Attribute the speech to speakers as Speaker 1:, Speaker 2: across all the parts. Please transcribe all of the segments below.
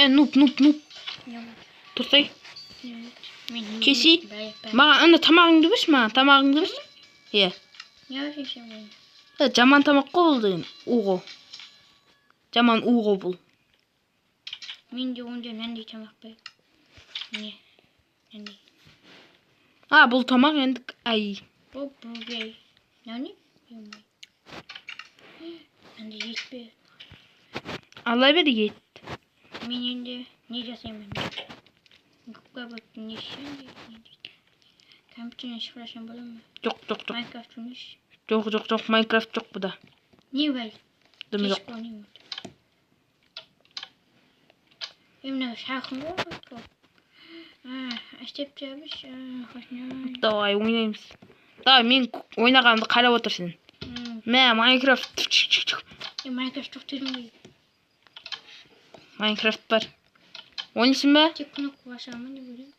Speaker 1: Нуп. Тұрсай. Кесей. Маған ана тамағыңды берші маған, тамағыңды берші. Е. Жаман тамақ қой бұл деген. Уғы. Жаман уғы бұл.
Speaker 2: Менде онда нәндей тамақ бай. Не? Нәндей.
Speaker 1: Бұл тамақ енді ай.
Speaker 2: Бұл бай. Нәне? Нәндей етпе.
Speaker 1: Алла бер ет.
Speaker 2: Мен енді не жасаймын? Гүпқа бөп не ішен? Компьютермен шифрашан бола ма?
Speaker 1: Жоқ.
Speaker 2: Майнкрафт ойнаш?
Speaker 1: Жоқ, Майнкрафт жоқ бұда.
Speaker 2: Не бай?
Speaker 1: Дым жоқ.
Speaker 2: Именно шахын ғой. Аштеп жабыш.
Speaker 1: Давай, ойнаймыз. Давай, мен ойнағанымды қарап отырсың. Мә, Майнкрафт.
Speaker 2: Майнкрафт жоқ дедім ғой.
Speaker 1: Майнкрафт бар. Ойнайсың ба?
Speaker 2: Тек кнопка басамын деп ойлаймын.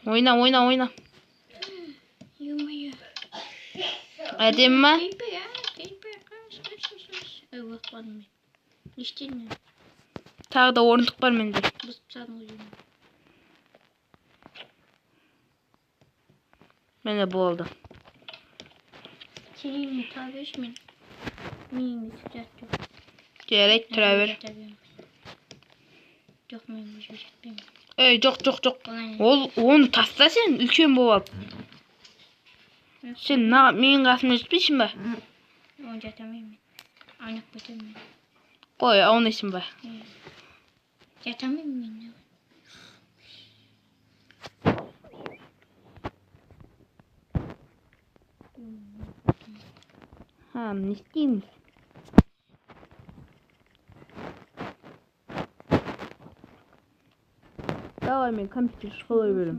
Speaker 1: Ойна.
Speaker 2: Ё-моё.
Speaker 1: Әдемі ма? Тағы да орындық бар менде. Менде болды.
Speaker 2: Сенің табеш мен. Мен жетті.
Speaker 1: Жарайды, тұра бер.
Speaker 2: Жоқ, мен уже жетпеймін.
Speaker 1: Жоқ. Оны таста сен, үлкен болып. Сен менің қасымда жетпейсің ба?
Speaker 2: Оны жатамайым мен. Айнақ кетемін.
Speaker 1: Қой, аунайсың ба?
Speaker 2: Жатамайым мен.
Speaker 1: Не істейміз? Давай мен компьютер шқылай берем.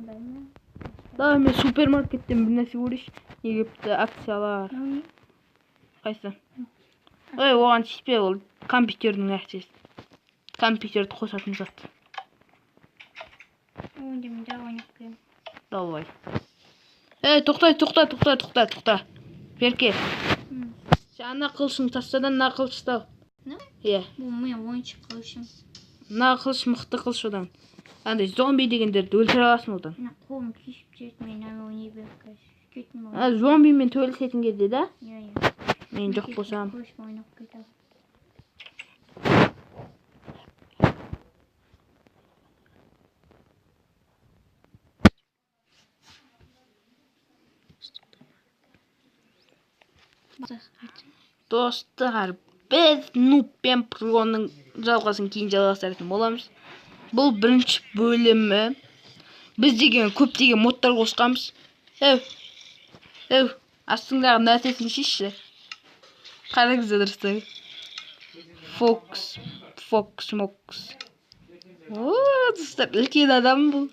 Speaker 1: Давай мен супермаркеттен бір нәрсе көрейінші. Егіпті акциялар. Қайсы? Оған тиіспе, ол компьютердің нәрсесі. Компьютерді қосатын зат. Давай. Тоқта. Берке. Сен ана қылышың тастадан на қылыш тау. Е.
Speaker 2: Бұл мен ойыншы қылышым.
Speaker 1: На қылыш мықты қылыш одан. Андай зомби дегендерді өлтіре аласың одан.
Speaker 2: Қолым күйісіп жетіп мен ана ойнай беріп
Speaker 1: Зомбимен төлісетін кезде да? Мен жоқ болсам. Достар, біз Нуб пен Проның жалғасын кейін жалғастыратын боламыз. Бұл бірінші бөлімі. Біз деген көптеген модтар қосқанбыз. Астыңдағы нәрсесін шешші. Қараңыздар дұрыстағы. Фокс. Достар, үлкен адам бұл.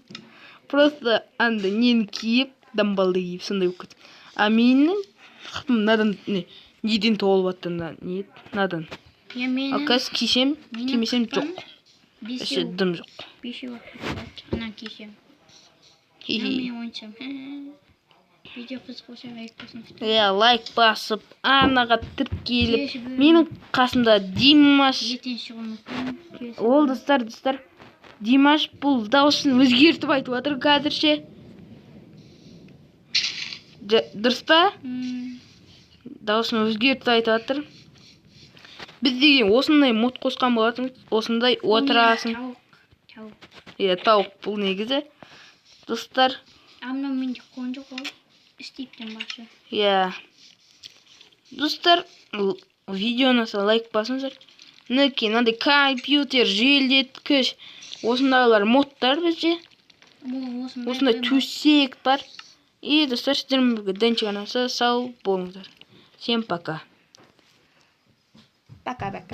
Speaker 1: Просто анда нені киіп, дамбалды киіп, сондай болып кетті. Менің қытым надан неден толып аттан надан. Акас кисем, кимесем жоқ. Іші дым жоқ.
Speaker 2: Беші уақыт анан кисем. Мен ойыншам. Видео қызық болса лайк басыңыздар.
Speaker 1: Лайк басып, анаға тіркеліп. Менің қасымда Димаш. Ол достар. Димаш бұл дауысын өзгертіп айтып отыр қазірше. Дұрыс па? Дауысын өзгертіп айтып отыр. Біз деген осындай мод қосқан болатынбыз. Осындай отырасың. Тауық бұл негізі. Достар.
Speaker 2: Амна менде қонжық ол. Істептен башы.
Speaker 1: Достар, видеоны лайк басыңыздар. Нүке, нандай компьютер, желдеткіш. Осындайлар модтар бізде. Осындай төсек бар. И достар, сіздермен бірге Дэнчик анасы сау болыңыздар. Всем пока. Пока.